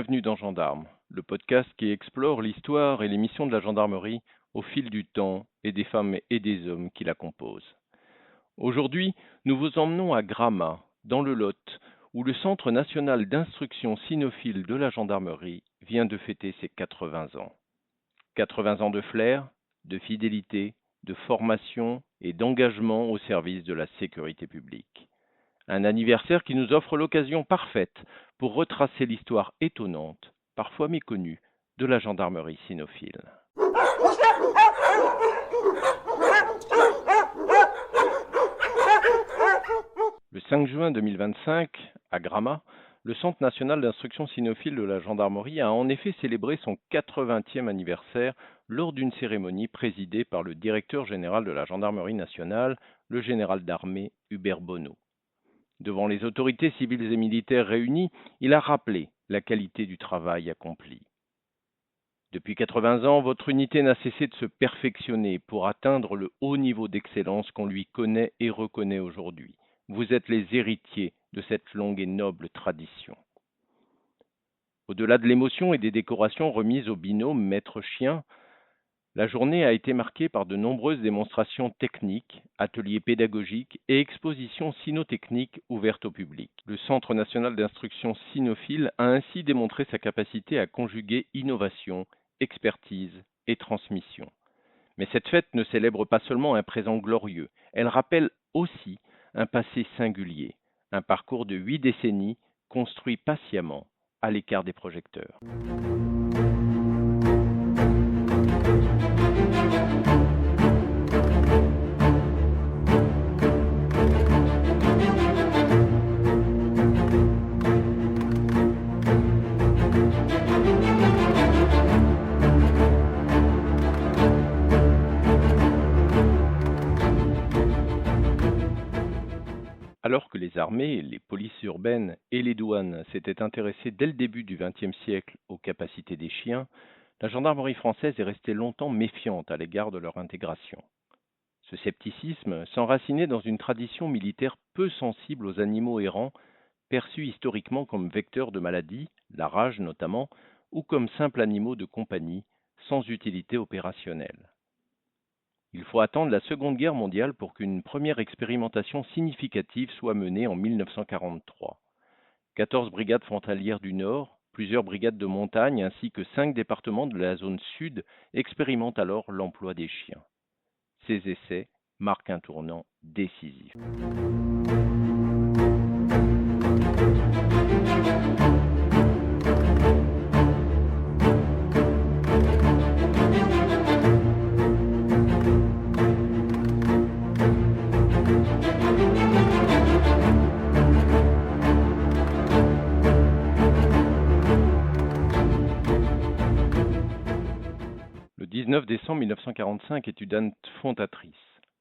bienvenue dans Gendarme, le podcast qui explore l'histoire et les missions de la gendarmerie au fil du temps et des femmes et des hommes qui la composent. Aujourd'hui, nous vous emmenons à Gramat, dans le Lot, où le Centre national d'instruction cynophile de la gendarmerie vient de fêter ses 80 ans. 80 ans de flair, de fidélité, de formation et d'engagement au service de la sécurité publique. Un anniversaire qui nous offre l'occasion parfaite pour retracer l'histoire étonnante, parfois méconnue, de la gendarmerie cynophile. Le 5 juin 2025, à Gramat, le Centre national d'instruction cynophile de la gendarmerie a en effet célébré son 80e anniversaire lors d'une cérémonie présidée par le directeur général de la gendarmerie nationale, le général d'armée Hubert Bonneau. Devant les autorités civiles et militaires réunies, il a rappelé la qualité du travail accompli. Depuis 80 ans, votre unité n'a cessé de se perfectionner pour atteindre le haut niveau d'excellence qu'on lui connaît et reconnaît aujourd'hui. Vous êtes les héritiers de cette longue et noble tradition. Au-delà de l'émotion et des décorations remises au binôme maître-chien, la journée a été marquée par de nombreuses démonstrations techniques, ateliers pédagogiques et expositions cynotechniques ouvertes au public. Le Centre national d'instruction cynophile a ainsi démontré sa capacité à conjuguer innovation, expertise et transmission. Mais cette fête ne célèbre pas seulement un présent glorieux, elle rappelle aussi un passé singulier, un parcours de 8 décennies construit patiemment à l'écart des projecteurs. Alors que les armées, les polices urbaines et les douanes s'étaient intéressées dès le début du XXe siècle aux capacités des chiens, la gendarmerie française est restée longtemps méfiante à l'égard de leur intégration. Ce scepticisme s'enracinait dans une tradition militaire peu sensible aux animaux errants, perçus historiquement comme vecteurs de maladies, la rage notamment, ou comme simples animaux de compagnie, sans utilité opérationnelle. Il faut attendre la Seconde Guerre mondiale pour qu'une première expérimentation significative soit menée en 1943. 14 brigades frontalières du Nord, plusieurs brigades de montagne ainsi que 5 départements de la zone sud expérimentent alors l'emploi des chiens. Ces essais marquent un tournant décisif. Le 19 décembre 1945 est une date fondatrice.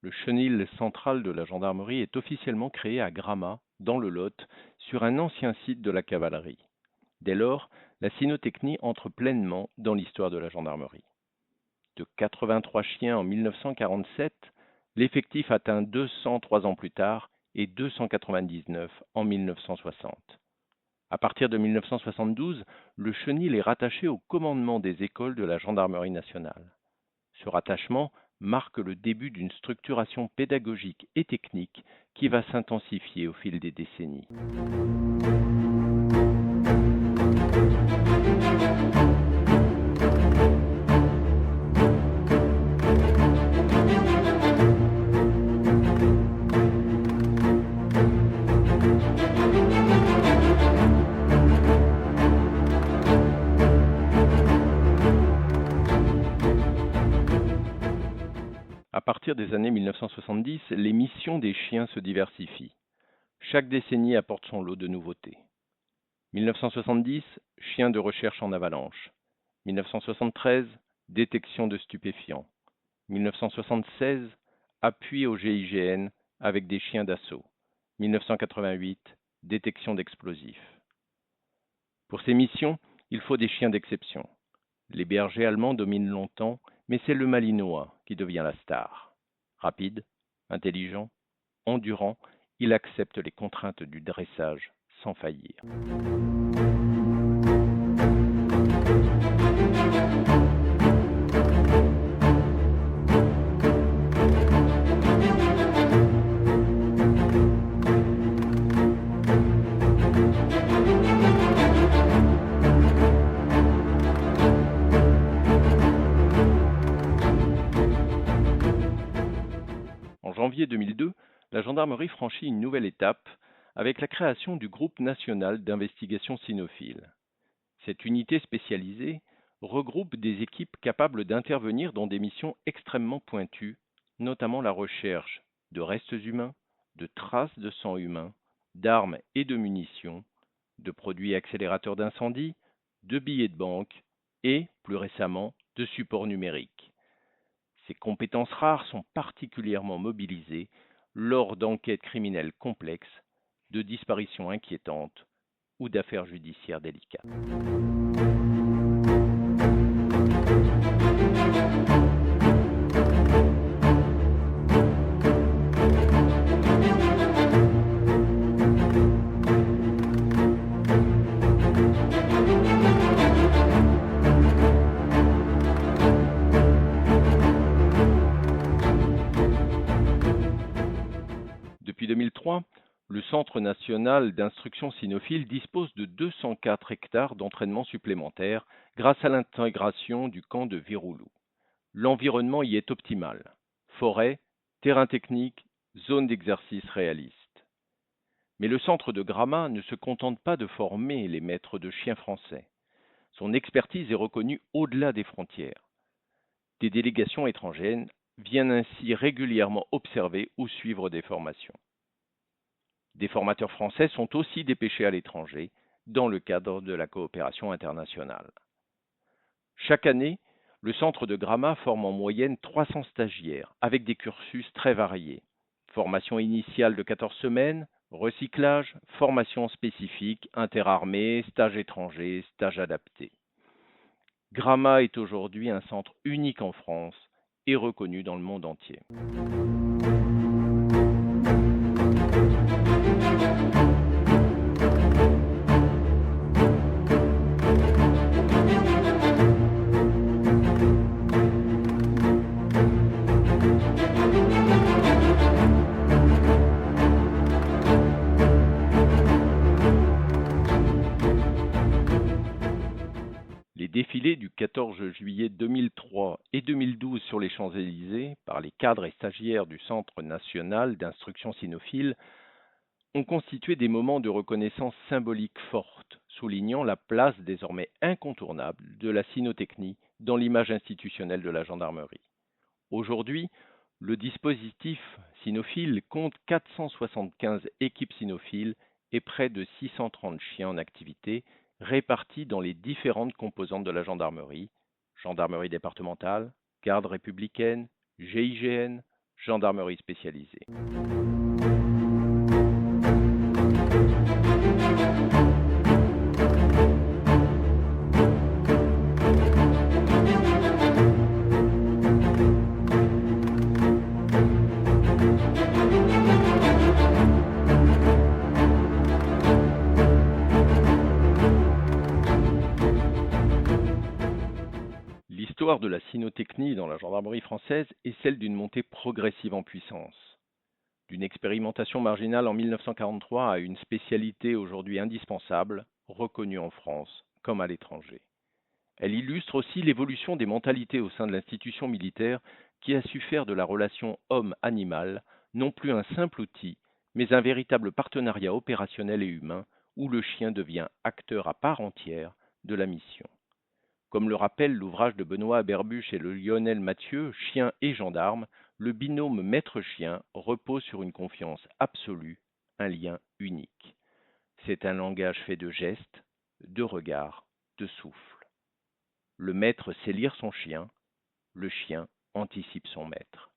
Le chenil central de la gendarmerie est officiellement créé à Gramat, dans le Lot, sur un ancien site de la cavalerie. Dès lors, la cynotechnie entre pleinement dans l'histoire de la gendarmerie. De 83 chiens en 1947, l'effectif atteint 200 3 ans plus tard et 299 en 1960. À partir de 1972, le chenil est rattaché au commandement des écoles de la gendarmerie nationale. Ce rattachement marque le début d'une structuration pédagogique et technique qui va s'intensifier au fil des décennies. À partir des années 1970, les missions des chiens se diversifient. Chaque décennie apporte son lot de nouveautés. 1970, chiens de recherche en avalanche. 1973, détection de stupéfiants. 1976, appui au GIGN avec des chiens d'assaut. 1988, détection d'explosifs. Pour ces missions, il faut des chiens d'exception. Les bergers allemands dominent longtemps, mais c'est le malinois qui devient la star. Rapide, intelligent, endurant, il accepte les contraintes du dressage sans faillir. janvier 2002, la gendarmerie franchit une nouvelle étape avec la création du groupe national d'investigation cynophile. Cette unité spécialisée regroupe des équipes capables d'intervenir dans des missions extrêmement pointues, notamment la recherche de restes humains, de traces de sang humain, d'armes et de munitions, de produits accélérateurs d'incendie, de billets de banque et, plus récemment, de supports numériques. Ces compétences rares sont particulièrement mobilisées lors d'enquêtes criminelles complexes, de disparitions inquiétantes ou d'affaires judiciaires délicates. Depuis 2003, le Centre national d'instruction cynophile dispose de 204 hectares d'entraînement supplémentaires grâce à l'intégration du camp de Viroulou. L'environnement y est optimal. Forêt, terrain technique, zone d'exercice réaliste. Mais le centre de Gramat ne se contente pas de former les maîtres de chiens français. Son expertise est reconnue au-delà des frontières. Des délégations étrangères viennent ainsi régulièrement observer ou suivre des formations. Des formateurs français sont aussi dépêchés à l'étranger dans le cadre de la coopération internationale. Chaque année, le centre de Gramat forme en moyenne 300 stagiaires avec des cursus très variés. Formation initiale de 14 semaines, recyclage, formation spécifique, interarmée, stage étranger, stage adapté. Gramat est aujourd'hui un centre unique en France et reconnu dans le monde entier. Les défilés du 14 juillet 2003 et 2012 sur les Champs-Élysées par les cadres et stagiaires du Centre national d'instruction cynophile ont constitué des moments de reconnaissance symbolique forte, soulignant la place désormais incontournable de la cynotechnie dans l'image institutionnelle de la gendarmerie. Aujourd'hui, le dispositif cynophile compte 475 équipes cynophiles et près de 630 chiens en activité, répartis dans les différentes composantes de la gendarmerie, gendarmerie départementale, garde républicaine, GIGN, gendarmerie spécialisée. L'histoire de la cynotechnie dans la gendarmerie française est celle d'une montée progressive en puissance. D'une expérimentation marginale en 1943 à une spécialité aujourd'hui indispensable, reconnue en France comme à l'étranger. Elle illustre aussi l'évolution des mentalités au sein de l'institution militaire qui a su faire de la relation homme-animal non plus un simple outil, mais un véritable partenariat opérationnel et humain où le chien devient acteur à part entière de la mission. Comme le rappelle l'ouvrage de Benoît Aberbuch et de Lionel Mathieu, Chien et gendarme, le binôme maître-chien repose sur une confiance absolue, un lien unique. C'est un langage fait de gestes, de regards, de souffle. Le maître sait lire son chien, le chien anticipe son maître.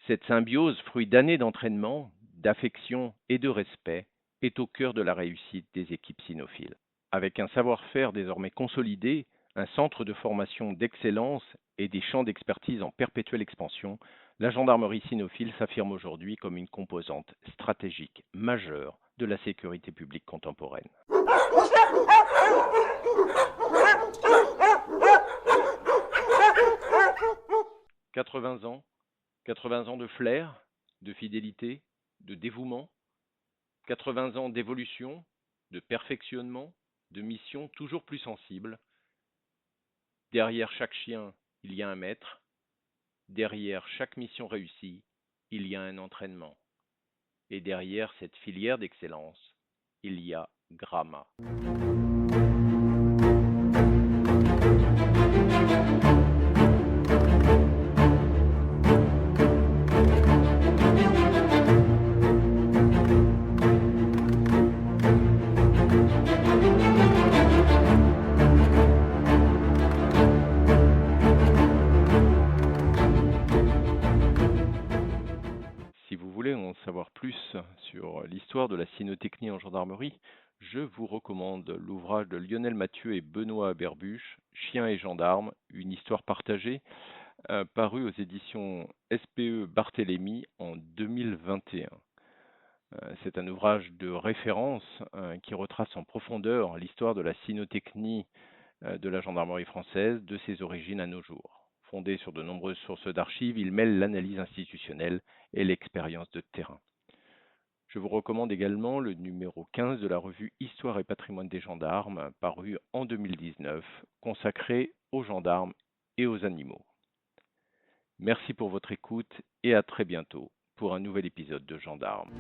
Cette symbiose, fruit d'années d'entraînement, d'affection et de respect, est au cœur de la réussite des équipes cynophiles. Avec un savoir-faire désormais consolidé, un centre de formation d'excellence et des champs d'expertise en perpétuelle expansion, la gendarmerie cynophile s'affirme aujourd'hui comme une composante stratégique majeure de la sécurité publique contemporaine. 80 ans, 80 ans de flair, de fidélité, de dévouement, 80 ans d'évolution, de perfectionnement, de mission toujours plus sensible. Derrière chaque chien, il y a un maître. Derrière chaque mission réussie, il y a un entraînement. Et derrière cette filière d'excellence, il y a Gramma. Si vous voulez en savoir plus sur l'histoire de la cynotechnie en gendarmerie, je vous recommande l'ouvrage de Lionel Mathieu et Benoît Aberbuche, Chiens et gendarmes, une histoire partagée, paru aux éditions SPE Barthélemy en 2021. C'est un ouvrage de référence qui retrace en profondeur l'histoire de la cynotechnie de la gendarmerie française, de ses origines à nos jours. Fondé sur de nombreuses sources d'archives, il mêle l'analyse institutionnelle et l'expérience de terrain. Je vous recommande également le numéro 15 de la revue Histoire et patrimoine des gendarmes, paru en 2019, consacré aux gendarmes et aux animaux. Merci pour votre écoute et à très bientôt pour un nouvel épisode de Gendarmes.